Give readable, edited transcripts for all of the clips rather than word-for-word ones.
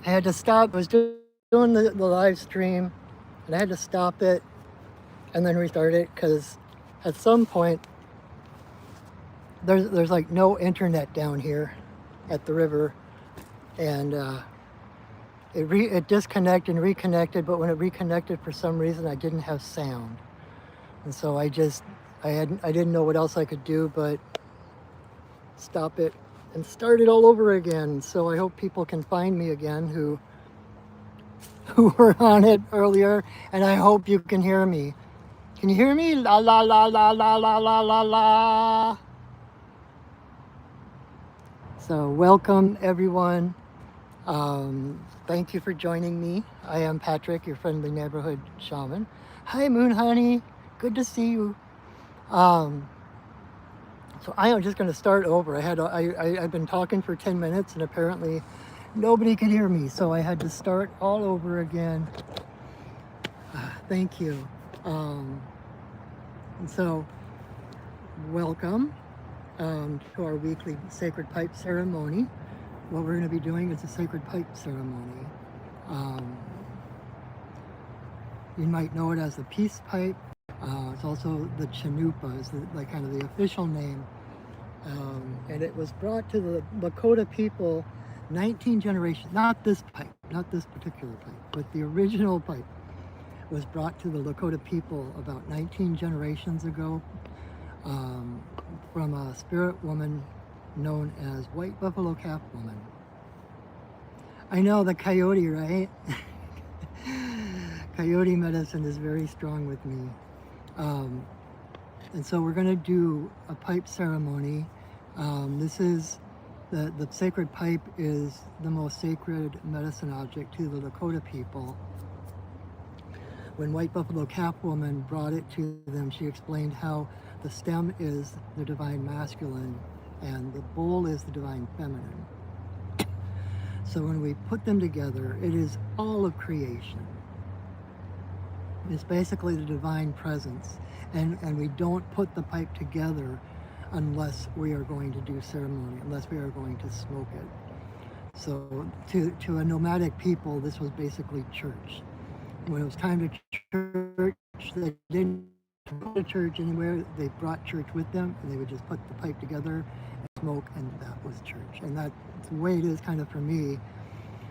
I had to stop. I was doing the live stream, and I had to stop it and then restart it because at some point there's like no internet down here at the river, and it disconnected and reconnected. But when it reconnected, for some reason, I didn't have sound, and so I didn't know what else I could do but stop it and start it all over again. So I hope people can find me again who were on it earlier, and I hope you can hear me. Can you hear me? La la la la la la la la la. So welcome everyone. Thank you for joining me. I am Patrick, your friendly neighborhood shaman. Hi Moon Honey, good to see you. So I am just going to start over. I've been talking for 10 minutes and apparently nobody could hear me, so I had to start all over again. Thank you. And so welcome to our weekly Sacred Pipe ceremony. What we're going to be doing is a Sacred Pipe ceremony. You might know it as the Peace Pipe. It's also the Chanupa, is like kind of the official name. And it was brought to the Lakota people 19 generations, not this pipe, not this particular pipe, but the original pipe was brought to the Lakota people about 19 generations ago from a spirit woman known as White Buffalo Calf Woman. I know, the coyote, right? Coyote medicine is very strong with me. And so we're going to do a pipe ceremony. This is, the sacred pipe is the most sacred medicine object to the Lakota people. When White Buffalo Calf Woman brought it to them, she explained how the stem is the divine masculine and the bowl is the divine feminine. So when we put them together, it is all of creation. It's basically the divine presence. And we don't put the pipe together unless we are going to do ceremony, unless we are going to smoke it. So to a nomadic people, this was basically church. When it was time to church, they didn't go to church anywhere. They brought church with them, and they would just put the pipe together and smoke, and that was church. And that's the way it is kind of for me.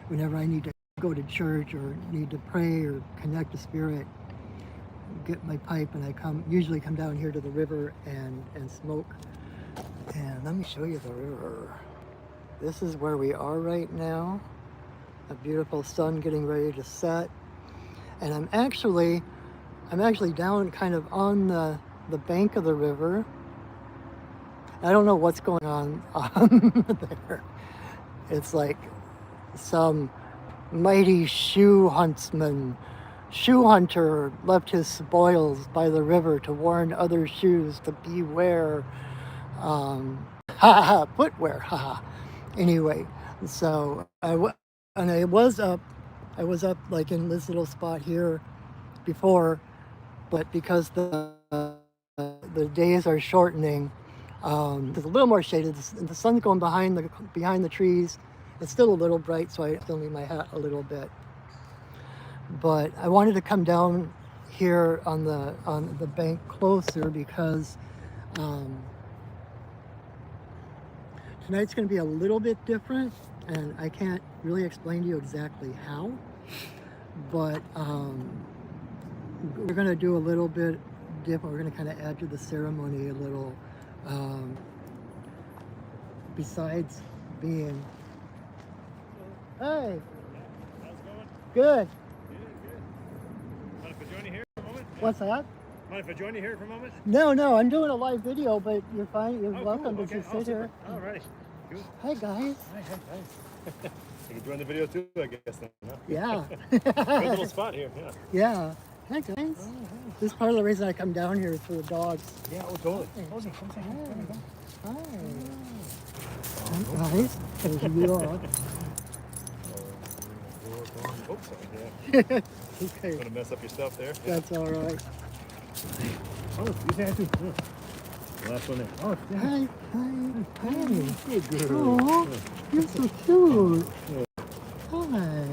Whenever I need to go to church or need to pray or connect to spirit, get my pipe, and I usually come down here to the river and smoke. And let me show you the river. This is where we are right now. A beautiful sun getting ready to set. And I'm actually down kind of on the bank of the river. I don't know what's going on there. It's like some mighty shoe hunter left his spoils by the river to warn other shoes to beware. Footwear, haha. Anyway, so I was up like in this little spot here before, but because the days are shortening, there's a little more shaded. The sun's going behind the trees. It's still a little bright, so I still need my hat a little bit. But I wanted to come down here on the bank closer because tonight's going to be a little bit different, and I can't really explain to you exactly how, but we're going to do a little bit different. We're going to kind of add to the ceremony a little, besides being... Hey! How's it going? Good. Mind if I join you here for a moment? What's that? Mind if I join you here for a moment? No, I'm doing a live video, but you're fine. You're welcome cool. to just Okay. sit here. All right. Cool. Hi, guys. Hi. You can join the video too, I guess. Then, huh? Yeah. Good little spot here. Yeah. Yeah. Hi, guys. This is part of the reason I come down here is for the dogs. Yeah. Oh, totally. Hey. Come say hi. Hi. Hi, guys. There's you all. Oh, sorry. Yeah. Okay. I'm gonna mess up your stuff there. Yeah. That's all right. Oh, you say hi too. Yeah. Last one there. Oh, yeah. Hi. Good girl. Oh, you're so cute. Hi.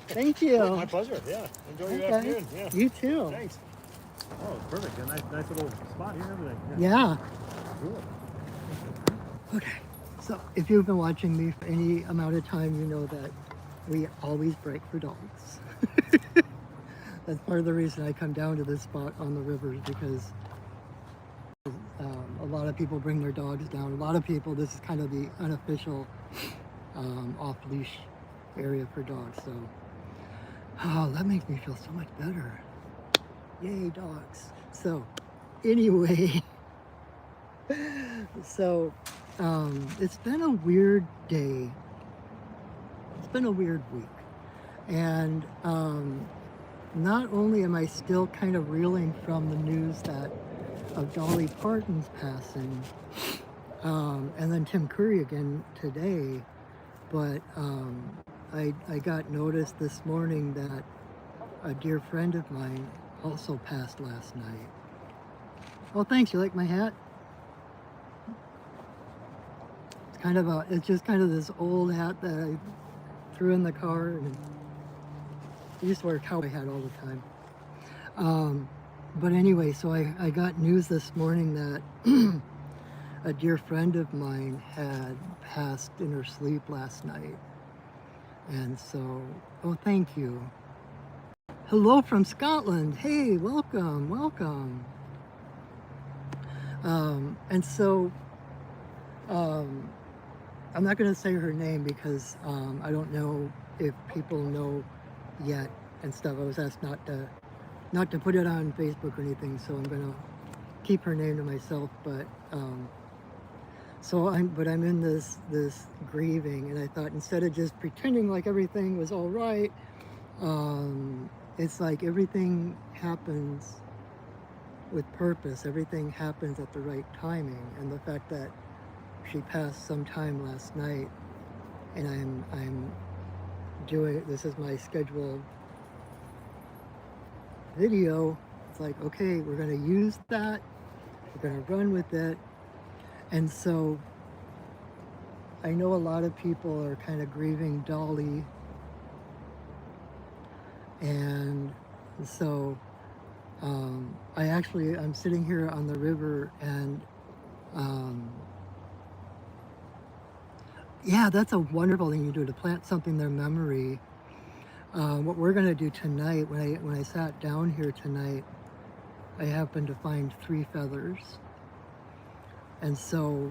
Thank you. Oh, my pleasure. Yeah. Enjoy your Okay. afternoon. Yeah. You too. Thanks. Oh, perfect. A nice little spot here and everything. Yeah. Cool. Okay. So if you've been watching me for any amount of time, you know that we always break for dogs. That's part of the reason I come down to this spot on the rivers, because a lot of people bring their dogs down. A lot of people, this is kind of the unofficial off-leash area for dogs. So, oh, that makes me feel so much better. Yay, dogs. So, anyway, so it's been a weird day. It's been a weird week. And not only am I still kind of reeling from the news that of Dolly Parton's passing, and then Tim Curry again today, but I got notice this morning that a dear friend of mine also passed last night. Oh, thanks. You like my hat? It's just kind of this old hat that I threw in the car, and I used to wear a cowboy hat all the time. But anyway, so I got news this morning that a dear friend of mine had passed in her sleep last night. And so, oh, thank you. Hello from Scotland. Hey, welcome, welcome. And so, I'm not going to say her name because I don't know if people know yet and stuff. I was asked not to put it on Facebook or anything, so I'm going to keep her name to myself. But I'm in this grieving, and I thought, instead of just pretending like everything was all right, it's like everything happens with purpose. Everything happens at the right timing, and the fact that she passed sometime last night, and I'm doing, this is my scheduled video. It's like, okay, we're going to use that, we're going to run with it. And so I know a lot of people are kind of grieving Dolly, and so I'm sitting here on the river, and yeah, that's a wonderful thing you do, to plant something in their memory. What we're going to do tonight, when I sat down here tonight, I happened to find 3 feathers. And so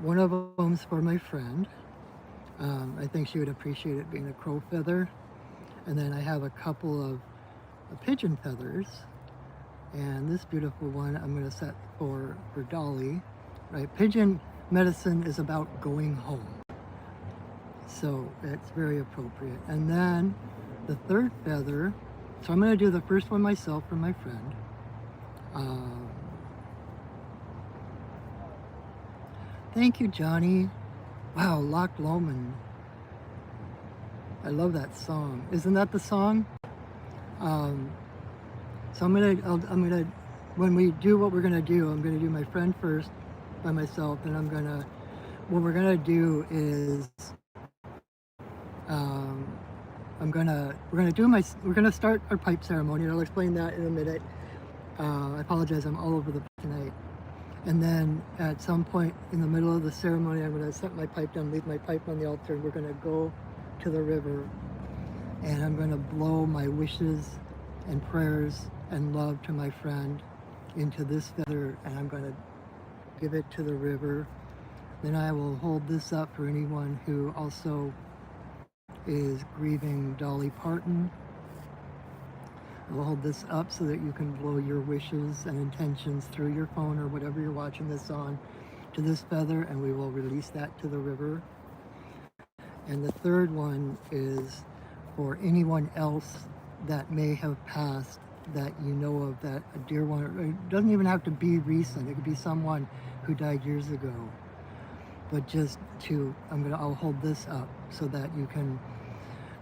one of them's for my friend. I think she would appreciate it being a crow feather. And then I have a couple of pigeon feathers. And this beautiful one I'm going to set for Dolly. Right? Pigeon medicine is about going home. So it's very appropriate. And then the 3rd feather, so I'm going to do the first one myself for my friend. Thank you, Johnny. Wow, Loch Lomond. I love that song. Isn't that the song? So I'm gonna, when we do what we're gonna do, I'm gonna do my friend first by myself, and what we're gonna do is, we're gonna start our pipe ceremony, and I'll explain that in a minute. I apologize, I'm all over the place tonight. And then at some point in the middle of the ceremony, I'm going to set my pipe down, leave my pipe on the altar, and we're going to go to the river, and I'm going to blow my wishes and prayers and love to my friend into this feather, and I'm going to give it to the river. Then I will hold this up for anyone who also is grieving Dolly Parton. I'll hold this up so that you can blow your wishes and intentions through your phone or whatever you're watching this on to this feather, and we will release that to the river. And the 3rd one is for anyone else that may have passed that you know of, that a dear one. It doesn't even have to be recent. It could be someone who died years ago. But just I'll hold this up so that you can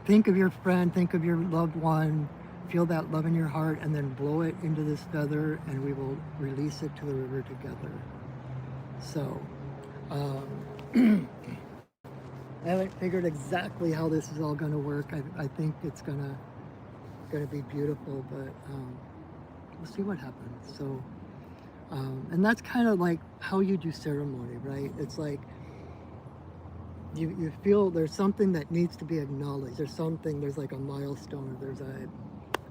think of your friend, think of your loved one, feel that love in your heart, and then blow it into this feather, and we will release it to the river together. So, I haven't figured exactly how this is all going to work. I think it's gonna be beautiful, but we'll see what happens. So, and that's kind of like how you do ceremony, right? It's like you feel there's something that needs to be acknowledged. There's like a milestone, or there's a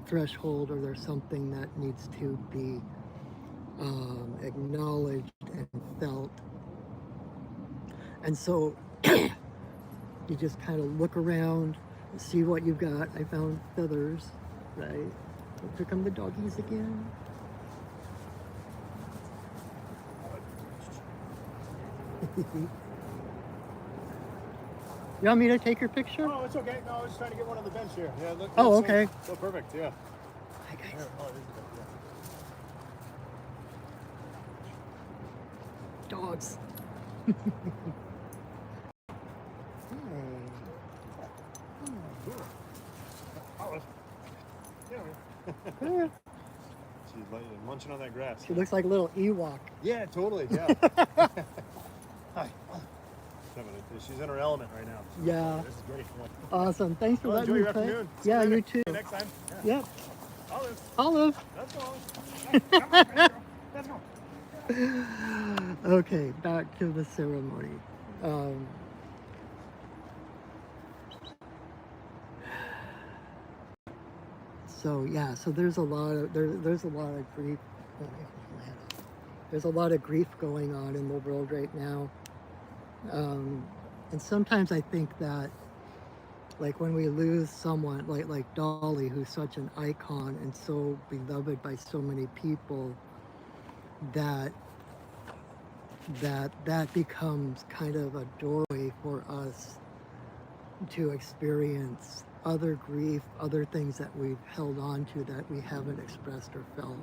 threshold, or there's something that needs to be acknowledged and felt. And so you just kind of look around, see what you've got. I found feathers, right? Here come the doggies again. You want me to take your picture? Oh, it's okay. No, I was just trying to get one on the bench here. Yeah, look. Oh, look, okay. So perfect, yeah. Hi, guys. Here, oh, it is good, yeah. Dogs. Cool. Oh, yeah. Hey. She's like munching on that grass. She looks like a little Ewok. Yeah, totally, yeah. Hi. She's in her element right now. Yeah. This is great. Awesome. Thanks for Well, letting enjoy me your play. afternoon. Yeah, See you later. too. See you next time. Yeah. Yep. Olive. Olive. Let's go. Come on, let's go. Okay, back to the ceremony. So yeah, so there's a lot of there's a lot of grief. There's a lot of grief going on in the world right now, and sometimes I think that, like when we lose someone like Dolly, who's such an icon and so beloved by so many people, that becomes kind of a doorway for us to experience other grief, other things that we've held on to that we haven't expressed or felt.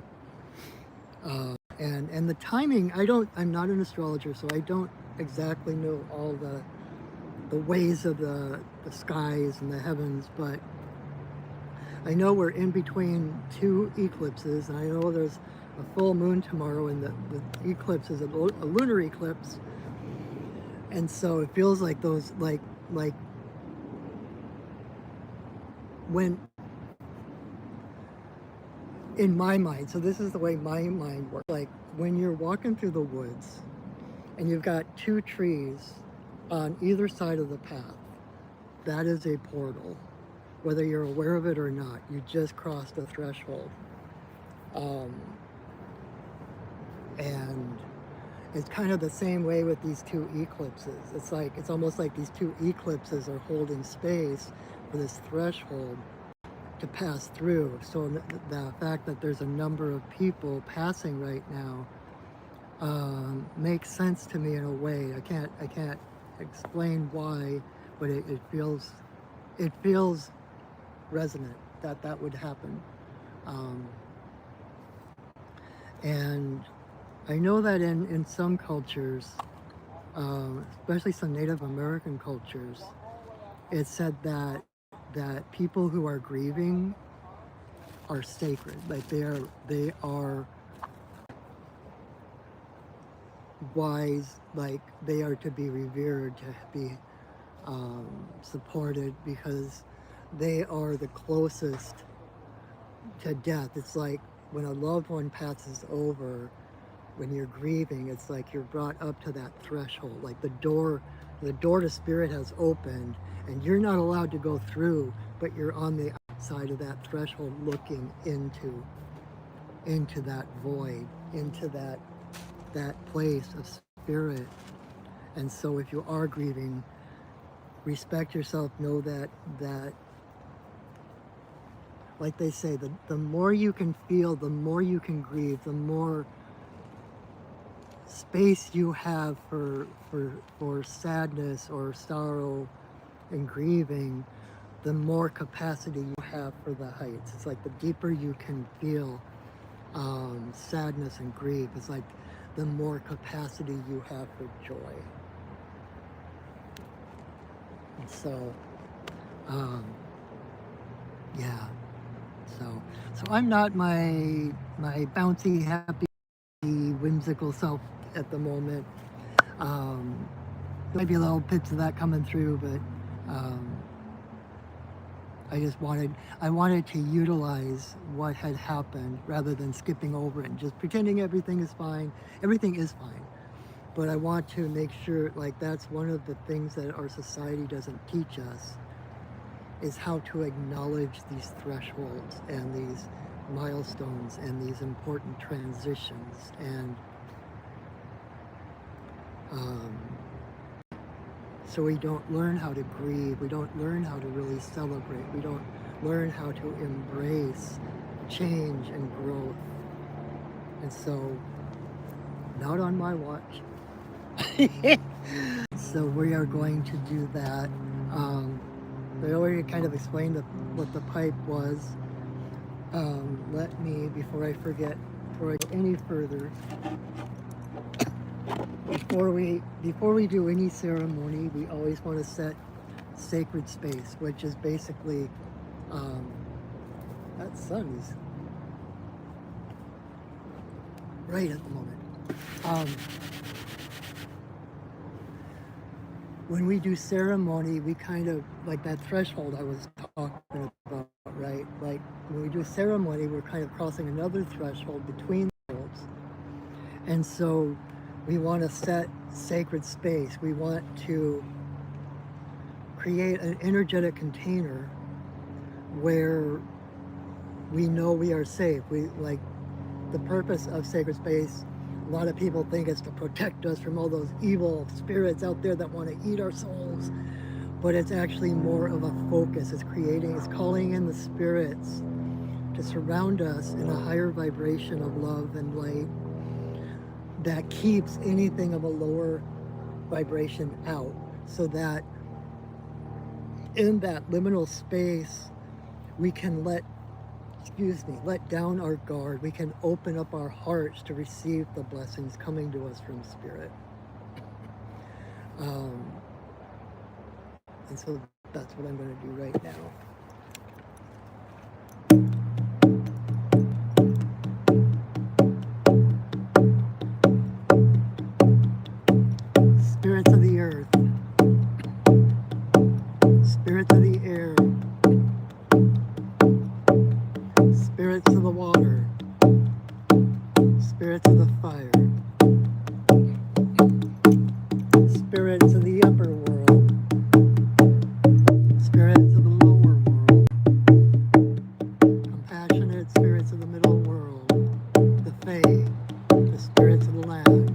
And the timing, I'm not an astrologer, so I don't exactly know all the ways of the skies and the heavens, but I know we're in between two eclipses, and I know there's a full moon tomorrow, and the eclipse is a lunar eclipse, and so it feels like those like when, in my mind, so this is the way my mind works, like when you're walking through the woods and you've got two trees on either side of the path, that is a portal. Whether you're aware of it or not, you just crossed a threshold. And it's kind of the same way with these two eclipses. It's almost like these two eclipses are holding space for this threshold to pass through. So the fact that there's a number of people passing right now makes sense to me in a way. I can't explain why, but it feels resonant that would happen. And I know that in some cultures, especially some Native American cultures, it's said that people who are grieving are sacred. Like they are wise, like they are to be revered, to be supported, because they are the closest to death. It's like when a loved one passes over, when you're grieving, it's like you're brought up to that threshold, like the door to spirit has opened, and you're not allowed to go through, but you're on the outside of that threshold looking into that void, into that place of spirit. And so if you are grieving, respect yourself, know that like they say, the more you can feel, the more you can grieve, the more space you have for sadness or sorrow and grieving, the more capacity you have for the heights. It's like the deeper you can feel sadness and grief, it's like the more capacity you have for joy. And so, yeah. So I'm not my bouncy, happy, whimsical self at the moment. there might be little bits of that coming through, but I wanted to utilize what had happened rather than skipping over it and just pretending everything is fine. Everything is fine. But I want to make sure, like, that's one of the things that our society doesn't teach us, is how to acknowledge these thresholds and these milestones and these important transitions. And so we don't learn how to grieve, we don't learn how to really celebrate, we don't learn how to embrace change and growth. And so, not on my watch. So we are going to do that. I already kind of explained what the pipe was. Let me, before I forget, before I go any further, before we do any ceremony, we always want to set sacred space, which is basically that sun is right at the moment. When we do ceremony, we kind of, like that threshold I was talking about, right? Like when we do ceremony, we're kind of crossing another threshold between worlds. And so we want to set sacred space. We want to create an energetic container where we know we are safe. Like the purpose of sacred space, a lot of people think it's to protect us from all those evil spirits out there that want to eat our souls, but it's actually more of a focus. It's calling in the spirits to surround us in a higher vibration of love and light that keeps anything of a lower vibration out, so that in that liminal space we can let down our guard. We can open up our hearts to receive the blessings coming to us from Spirit. And so that's what I'm going to do right now. Spirits of the earth, spirits of the air, spirits of the water, spirits of the fire, spirits of the upper world, spirits of the lower world, compassionate spirits of the middle world, the Fae, the spirits of the land,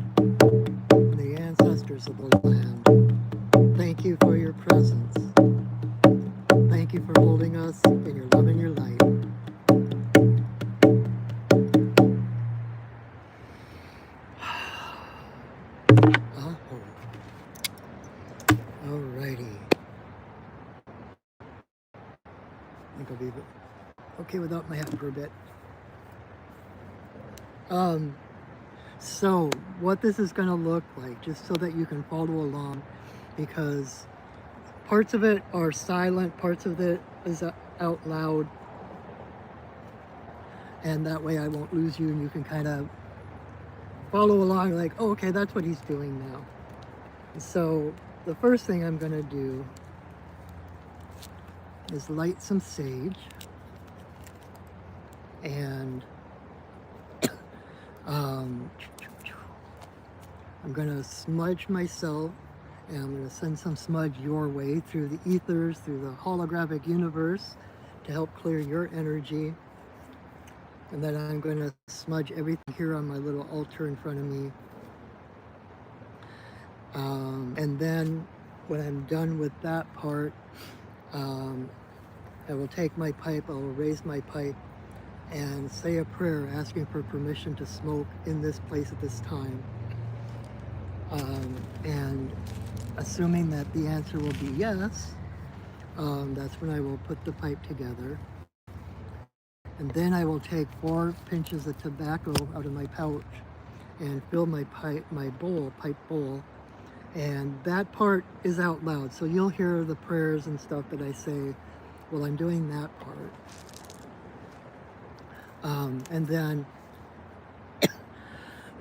and the ancestors of the land. Thank you for your presence. Thank you for holding us in your love and your light. Alrighty. I think I'll be okay without my hat for a bit. So what this is going to look like, just so that you can follow along, because parts of it are silent, parts of it is out loud, and that way I won't lose you and you can kind of follow along like, oh, okay, that's what he's doing now. So the first thing I'm going to do is light some sage, and I'm going to smudge myself, and I'm going to send some smudge your way through the ethers, through the holographic universe, to help clear your energy. And then I'm going to smudge everything here on my little altar in front of me. And then when I'm done with that part, I will take my pipe, I will raise my pipe and say a prayer asking for permission to smoke in this place at this time. And assuming that the answer will be yes, that's when I will put the pipe together. And then I will take 4 pinches of tobacco out of my pouch and fill my pipe bowl. And that part is out loud, so you'll hear the prayers and stuff that I say while I'm doing that part. And then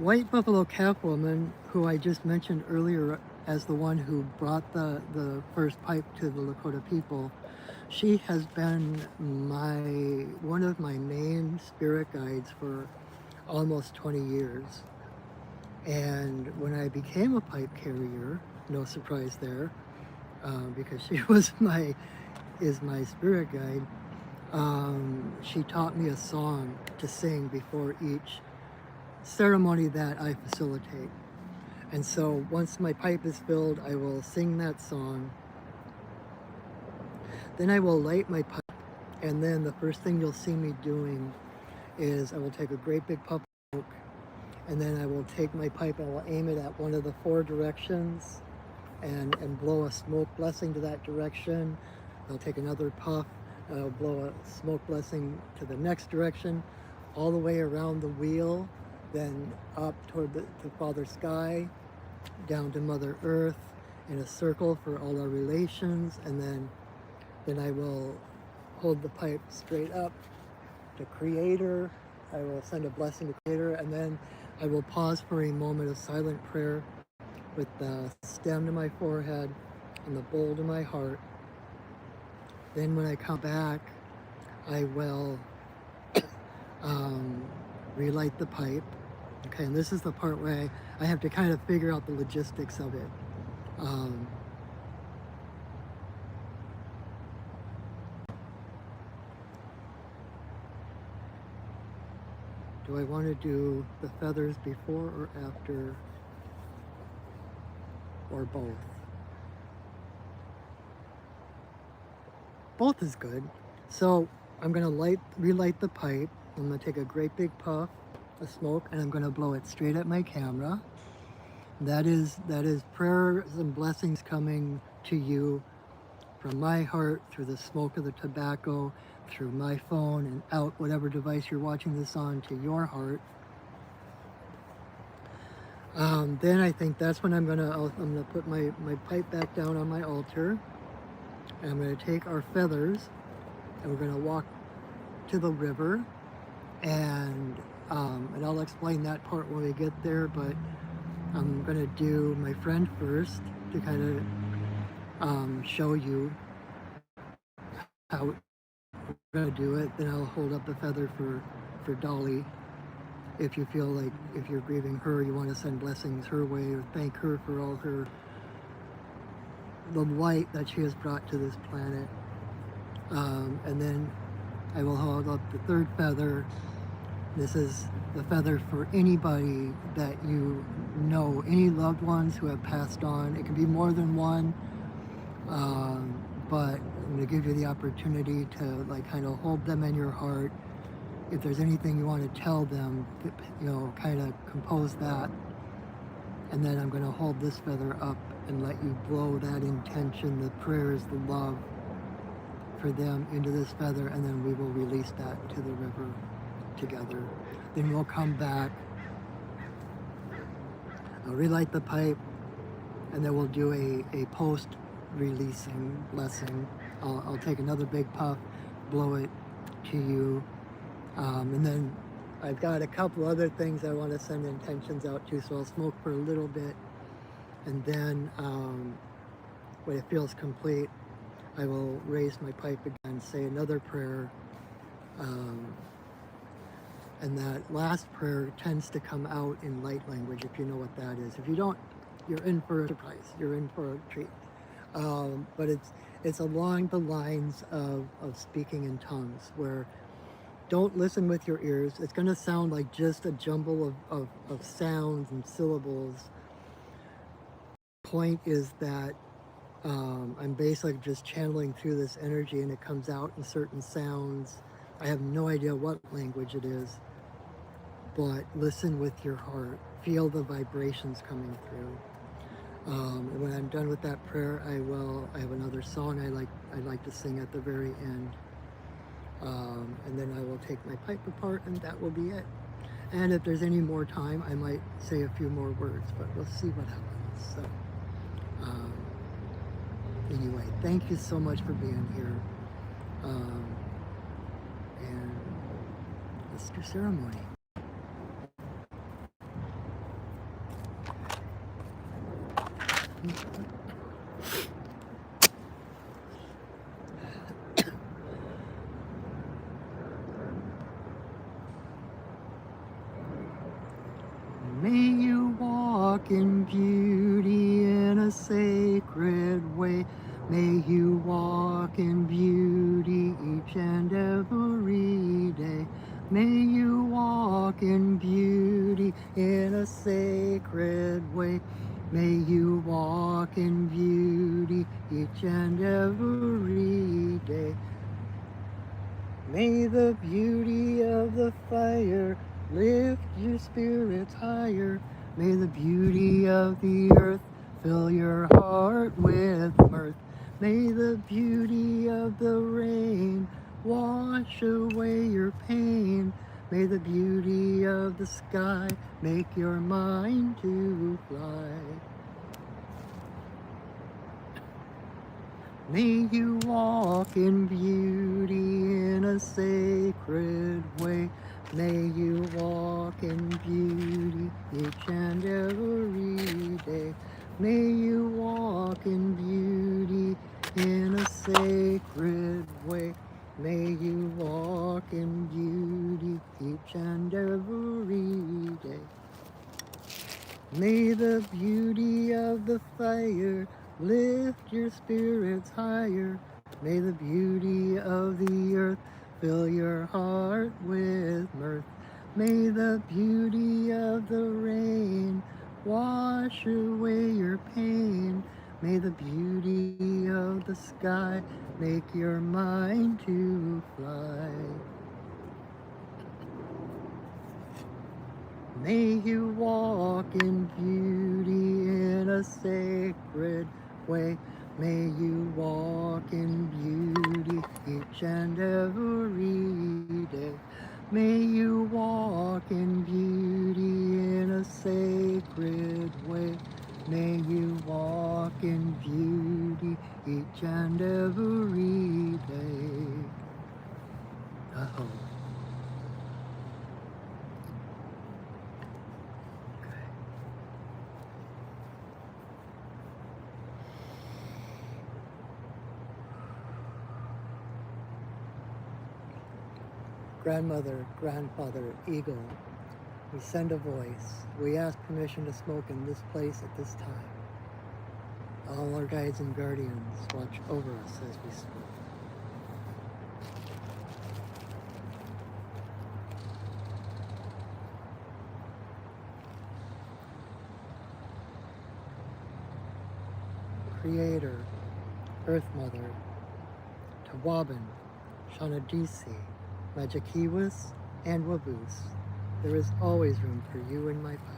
White Buffalo Calf Woman, who I just mentioned earlier as the one who brought the first pipe to the Lakota people, she has been one of my main spirit guides for almost 20 years. And when I became a pipe carrier, no surprise there, because she is my spirit guide, she taught me a song to sing before each ceremony that I facilitate. And so once my pipe is filled, I will sing that song. Then I will light my pipe, and then the first thing you'll see me doing is I will take a great big puff of smoke, and then I will take my pipe and I will aim it at one of the 4 directions and blow a smoke blessing to that direction. I'll take another puff, and I'll blow a smoke blessing to the next direction, all the way around the wheel, then up toward to Father Sky, down to Mother Earth, in a circle for all our relations, and then I will hold the pipe straight up to Creator. I will send a blessing to Creator, and then I will pause for a moment of silent prayer with the stem to my forehead and the bowl to my heart. Then when I come back, I will relight the pipe. Okay, and this is the part where I have to kind of figure out the logistics of it. Do I want to do the feathers before or after, or both? Both is good. So I'm going to relight the pipe. I'm going to take a great big puff of smoke, and I'm going to blow it straight at my camera. That is prayers and blessings coming to you from my heart, through the smoke of the tobacco, through my phone, and out whatever device you're watching this on to your heart. Then I think that's when I'm gonna put my pipe back down on my altar, and I'm gonna take our feathers, and we're gonna walk to the river, and I'll explain that part when we get there, but I'm gonna do my friend first to kind of show you how we're gonna do it. Then I'll hold up the feather for Dolly. If you feel like, if you're grieving her, you want to send blessings her way or thank her for all the light that she has brought to this planet. And then I will hold up the third feather. This is the feather for anybody that you know, any loved ones who have passed on. It can be more than one, but I'm going to give you the opportunity to like kind of hold them in your heart. If there's anything you want to tell them, you know, kind of compose that. And then I'm going to hold this feather up and let you blow that intention, the prayers, the love for them into this feather, and then we will release that to the river together. Then we'll come back, I'll relight the pipe, and then we'll do a post-releasing blessing. I'll take another big puff, blow it to you, and then I've got a couple other things I want to send intentions out to, so I'll smoke for a little bit, and then when it feels complete, I will raise my pipe again, say another prayer, and that last prayer tends to come out in light language, if you know what that is. If you don't, you're in for a surprise, you're in for a treat. But it's along the lines of speaking in tongues, where don't listen with your ears. It's going to sound like just a jumble of sounds and syllables. Point is that I'm basically just channeling through this energy, and it comes out in certain sounds. I have no idea what language it is, but listen with your heart. Feel the vibrations coming through. And when I'm done with that prayer, I have another song I like to sing at the very end. And then I will take my pipe apart, and that will be it. And if there's any more time, I might say a few more words, but we'll see what happens. So, anyway, thank you so much for being here. And let's do ceremony. May you walk in beauty in a sacred way. May you walk in beauty each and every day. May you walk in beauty in a sacred way. May you walk in beauty each and every day. May the beauty of the fire lift your spirits higher. May the beauty of the earth fill your heart with mirth. May the beauty of the rain wash away your pain. May the beauty of the sky make your mind to fly. May you walk in beauty in a sacred way. May you walk in beauty each and every day. May you walk in beauty in a sacred way. May you walk in beauty each and every day. May the beauty of the fire lift your spirits higher. May the beauty of the earth fill your heart with mirth. May the beauty of the rain wash away your pain. May the beauty of the sky make your mind to fly. May you walk in beauty in a sacred way. May you walk in beauty each and every day. May you walk in beauty in a sacred way. May you walk in beauty each and every day. Oh. Grandmother, grandfather, eagle, we send a voice. We ask permission to smoke in this place at this time. All our guides and guardians watch over us as we smoke. Creator, Earth Mother, Tawabin, Shanadisi, Majikiwas, and Waboos, there is always room for you in my pipe.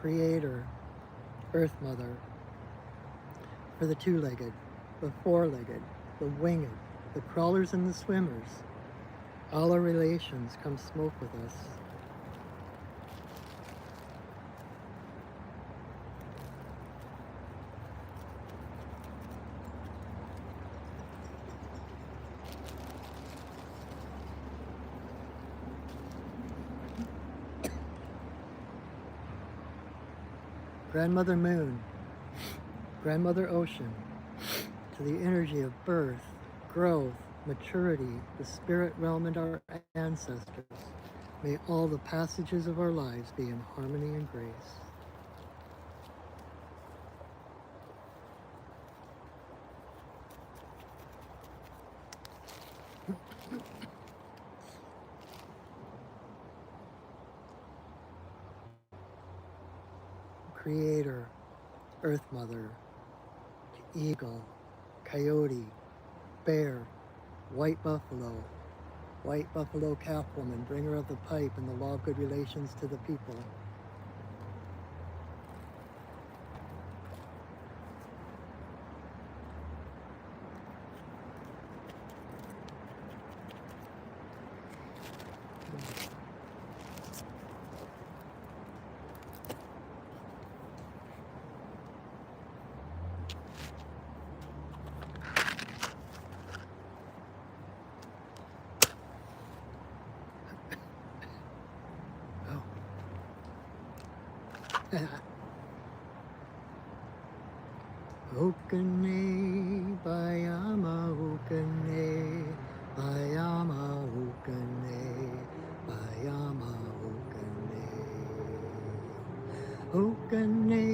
Creator, Earth Mother, for the two-legged, the four-legged, the winged, the crawlers and the swimmers, all our relations come smoke with us. Grandmother Moon, Grandmother Ocean, to the energy of birth, growth, maturity, the spirit realm and our ancestors, may all the passages of our lives be in harmony and grace. Creator, Earth Mother, to eagle, coyote, bear, white buffalo calf woman, bringer of the pipe and the law of good relations to the people. Okane, bayama, okane, bayama, okane, bayama, okane. Okane,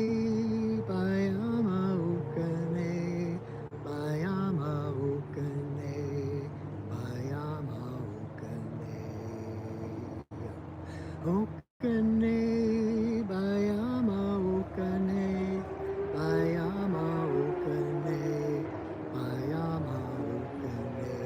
bayama, okane, bayama, okane, bayama, okane. Okane, bayama, okane, bayama, okane, bayama, okane.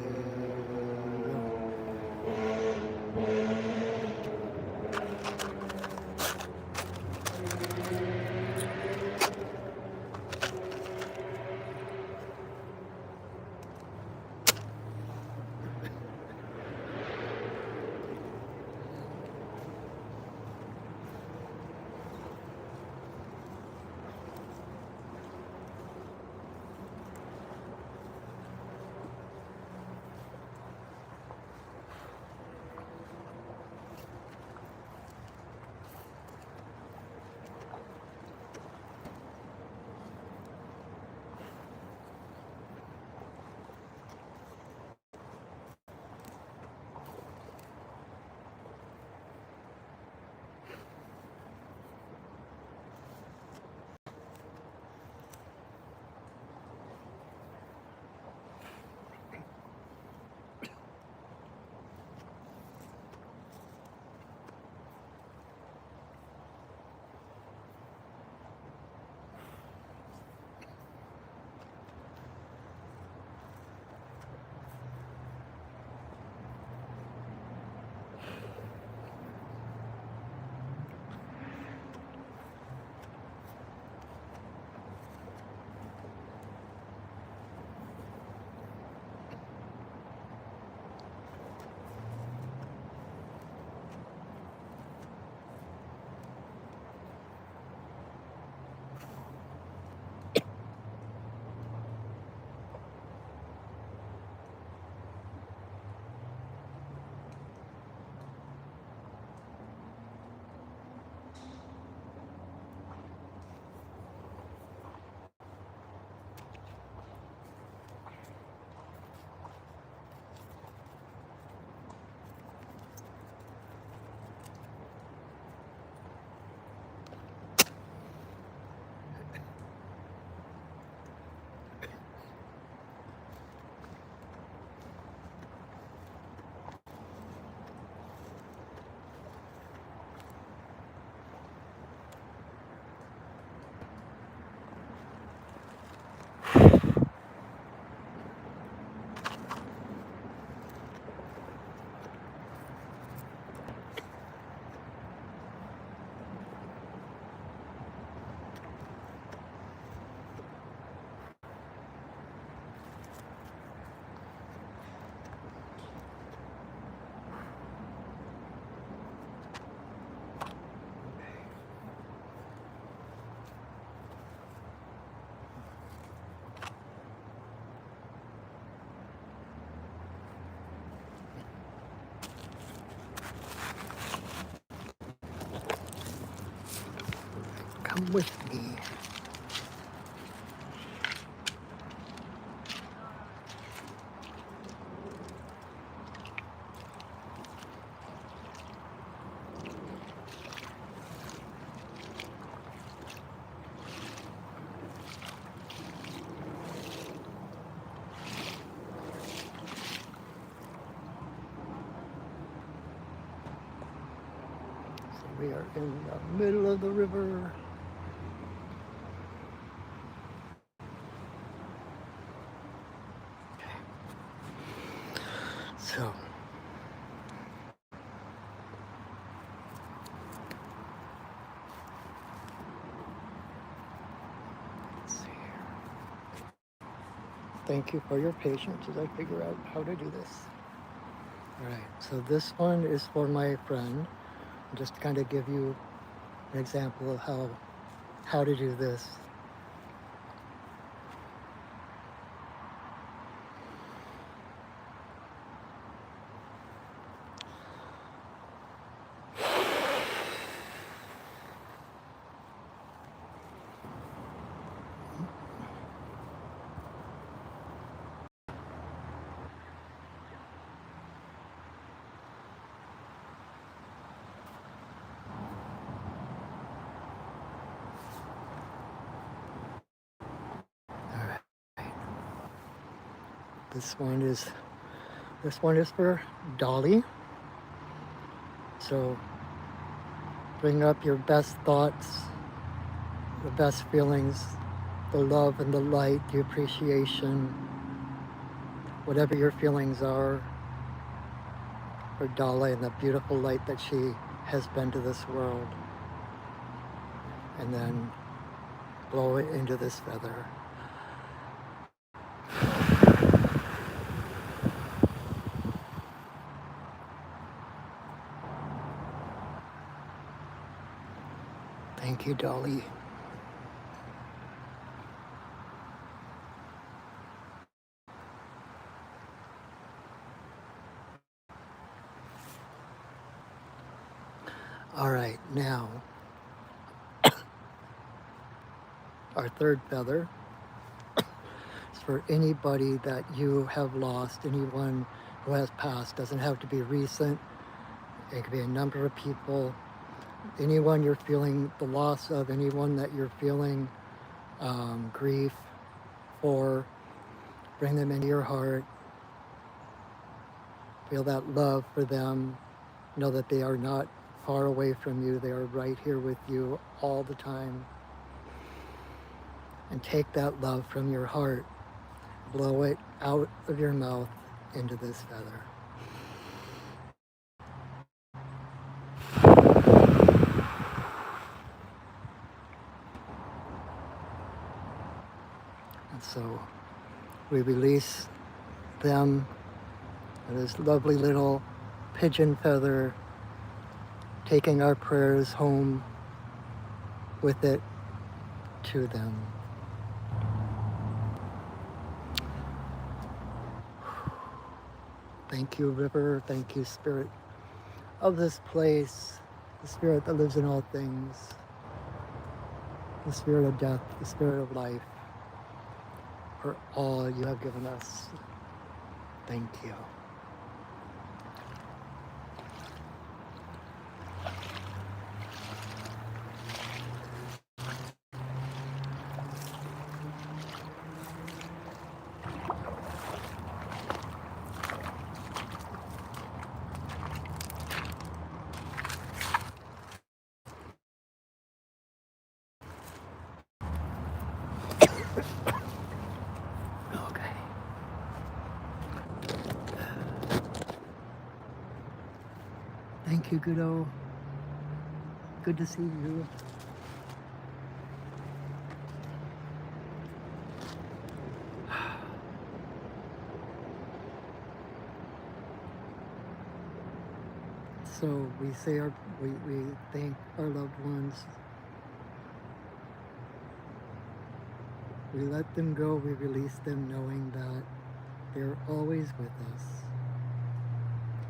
Come with me. So we are in the middle of the river. So let's see here. Thank you for your patience as I figure out how to do this. All right, so this one is for my friend. Just to kind of give you an example of how to do this. This one is for Dolly. So bring up your best thoughts, the best feelings, the love and the light, the appreciation, whatever your feelings are for Dolly and the beautiful light that she has been to this world. And then blow it into this feather. Thank you, Dolly. All right, now, our third feather is for anybody that you have lost, anyone who has passed. Doesn't have to be recent. It could be a number of people. Anyone you're feeling the loss of, anyone that you're feeling grief for, bring them into your heart. Feel that love for them. Know that they are not far away from you. They are right here with you all the time. And take that love from your heart, blow it out of your mouth into this feather. And so we release them in this lovely little pigeon feather, taking our prayers home with it to them. Thank you, River. Thank you, Spirit of this place, the Spirit that lives in all things, the Spirit of death, the Spirit of life, for all you have given us. Thank you. Okay. Thank you, Goodo. Good to see you. So we say we thank our loved ones. We let them go, we release them knowing that they're always with us.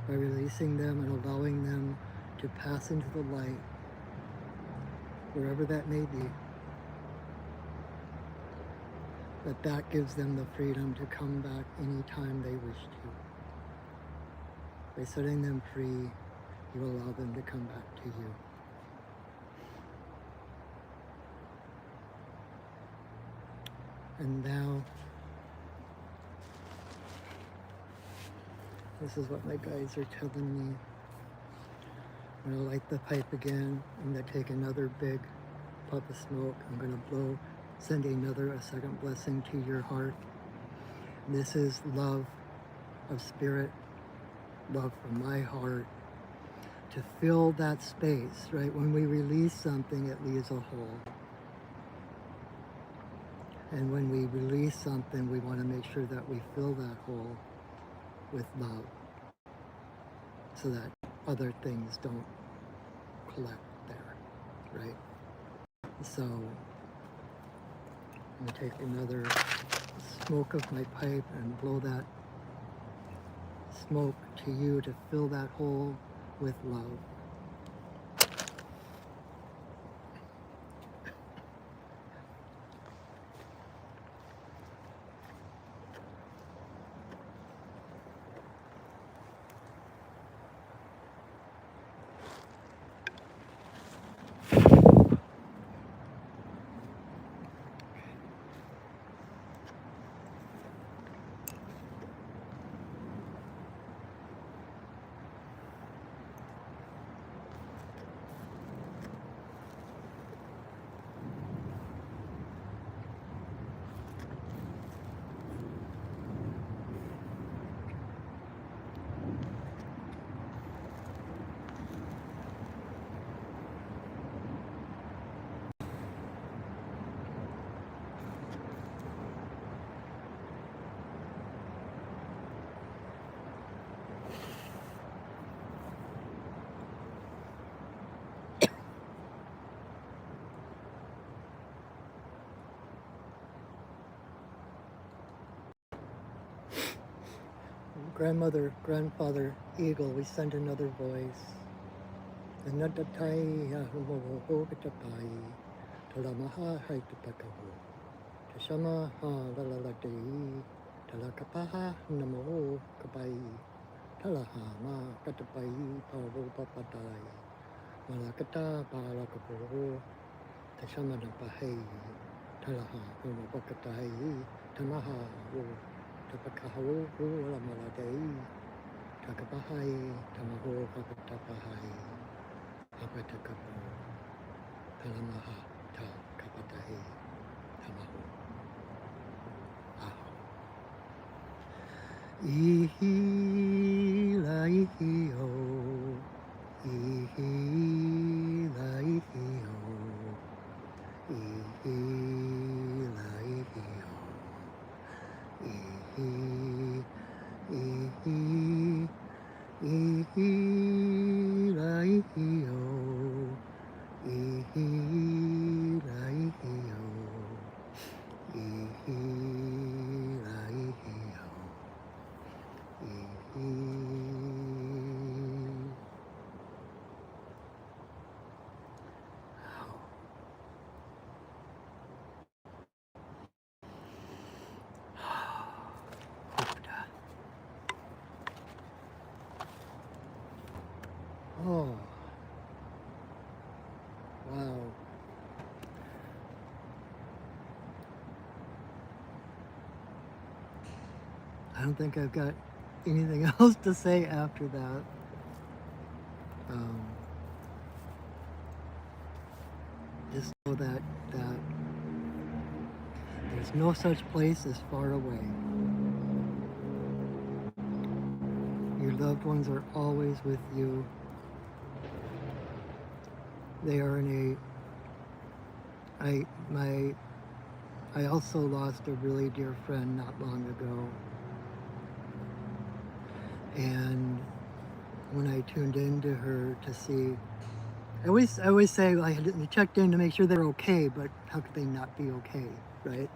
By releasing them and allowing them to pass into the light, wherever that may be, that gives them the freedom to come back anytime they wish to. By setting them free, you allow them to come back to you. And now, this is what my guides are telling me. I'm gonna light the pipe again. I'm gonna take another big puff of smoke. I'm gonna blow, send a second blessing to your heart. This is love of spirit, love from my heart, to fill that space, right? When we release something, it leaves a hole. And when we release something, we want to make sure that we fill that hole with love so that other things don't collect there, right? So I'm going to take another smoke of my pipe and blow that smoke to you to fill that hole with love. grandmother, grandfather eagle, we send another voice. Anatatai hahumoho katapai. Talamaha haitapakahu. Tashama ha lalalati. Talakapaha namo kapai. Talaha ma katapai pavo papatai. Malakata palakapo. Tashama napahay. Talaha homo pakatai. Tamaha wo. Tapakaho wo lamalati. Takapahay. Tamaho kapatapahai. Kapatakapo. Talamaha ta kapatahi. Tamaho. Aho. Ihi la ihi ho. Ihi la ihi ho. Ihi la ihi ho. Ihi, ihi, ihi la ihi ho. Ihi la ihi ho. Ihi la ihi ho. Ihi. Oh, wow. I don't think I've got anything else to say after that. Just know that there's no such place as far away. Your loved ones are always with you. They are in a I also lost a really dear friend not long ago. And when I tuned into her to see, I always say I checked in to make sure they're okay, but how could they not be okay, right?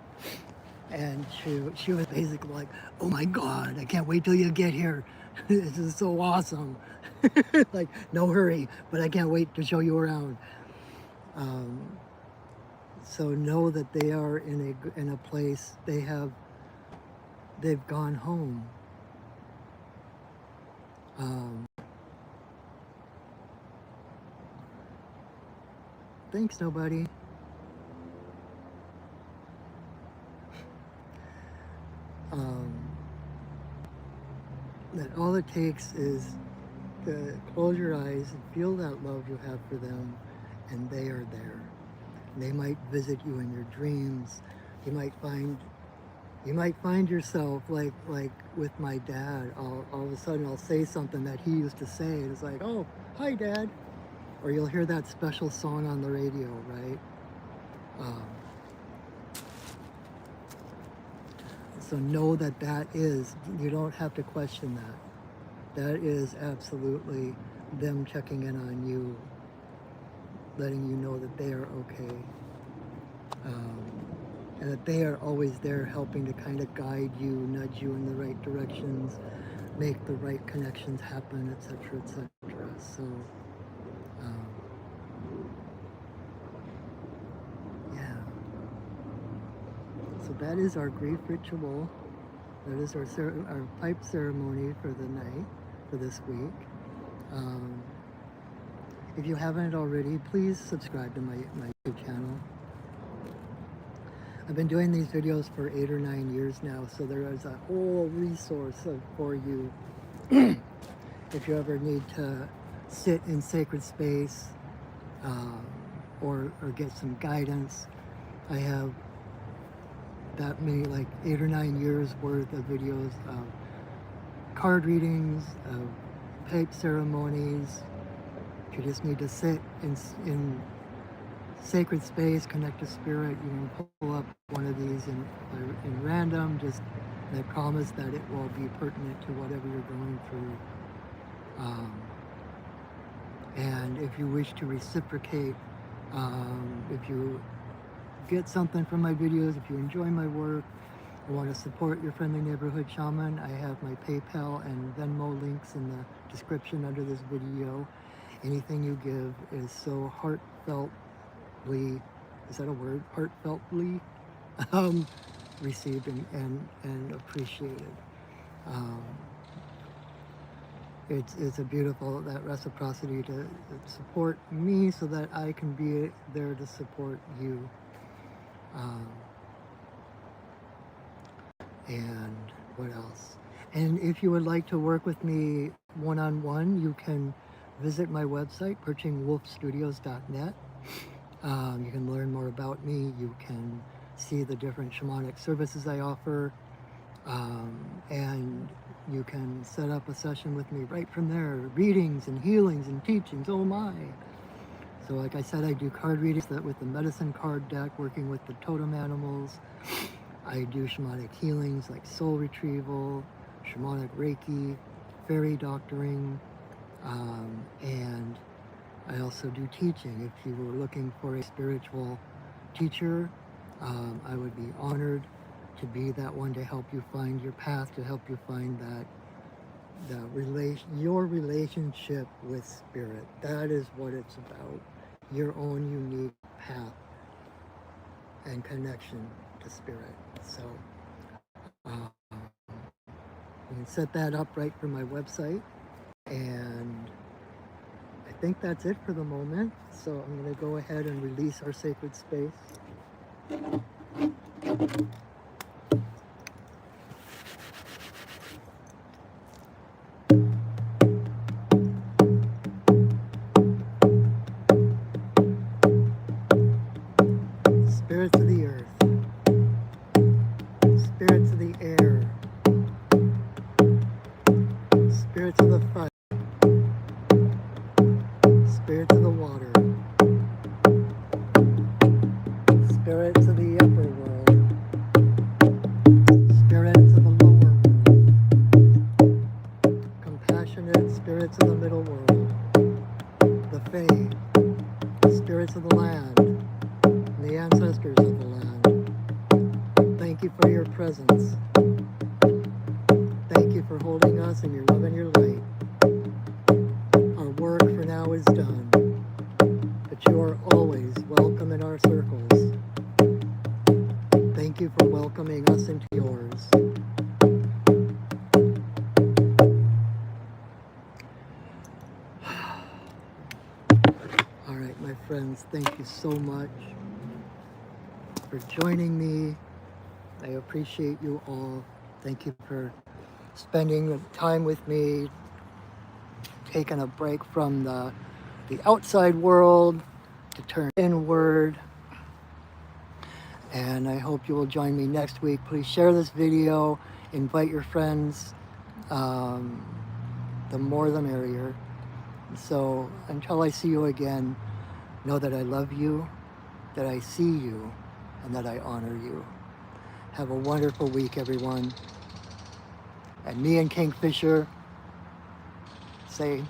And she was basically like, "Oh my God, I can't wait till you get here. This is so awesome." Like, no hurry, but I can't wait to show you around. So know that they are in a place, they've gone home. Thanks, nobody. That all it takes is to close your eyes and feel that love you have for them, and they are there. They might visit you in your dreams. You might find yourself like with my dad. All of a sudden, I'll say something that he used to say, and it's like, "Oh, hi, Dad," or you'll hear that special song on the radio, right? So know that is, you don't have to question that. That is absolutely them checking in on you, letting you know that they are okay. And that they are always there helping to kind of guide you, nudge you in the right directions, make the right connections happen, etc., etc. So, yeah. So that is our grief ritual. That is our pipe ceremony for the night, for this week. If you haven't already, please subscribe to my YouTube channel. I've been doing these videos for 8 or 9 years now, so there is a whole resource for you if you ever need to sit in sacred space or get some guidance. I have that many, like 8 or 9 years worth of videos of card readings, of pipe ceremonies. If you just need to sit in sacred space, connect to spirit, you can pull up one of these in random, and I promise that it will be pertinent to whatever you're going through. And if you wish to reciprocate, if you get something from my videos, if you enjoy my work, want to support your friendly neighborhood shaman, I have my PayPal and Venmo links in the description under this video. Anything you give is so heartfeltly, is that a word? Heartfeltly received and appreciated. Um, it's a beautiful, that reciprocity to support me so that I can be there to support you. And what else? And if you would like to work with me one-on-one, you can visit my website, perchingwolfstudios.net. You can learn more about me. You can see the different shamanic services I offer. And you can set up a session with me right from there. Readings and healings and teachings, oh my. So like I said, I do card readings with the medicine card deck, working with the totem animals. I do shamanic healings like soul retrieval, shamanic Reiki, fairy doctoring, and I also do teaching. If you were looking for a spiritual teacher, I would be honored to be that one to help you find your path, to help you find your relationship with spirit. That is what it's about. Your own unique path and connection to spirit. So you can set that up right from my website, and I think that's it for the moment. So I'm going to go ahead and release our sacred space. Spirits of the earth, spirits of the air, spirits of the fire, spirits of the water, spirits of the upper world, spirits of the lower world, compassionate spirits of the middle world, the Fae, spirits of the land, and the ancestors of the land. Thank you for your presence. Thank you for holding us in your love and your light. Our work for now is done, but you are always welcome in our circles. Thank you for welcoming us into yours. All right, my friends, thank you so much for joining me. I appreciate you all. Thank you for spending time with me, taking a break from the outside world to turn inward. And I hope you will join me next week. Please share this video, invite your friends. The more the merrier. So until I see you again, know that I love you, that I see you, and that I honor you. Have a wonderful week, everyone. And me and Kingfisher say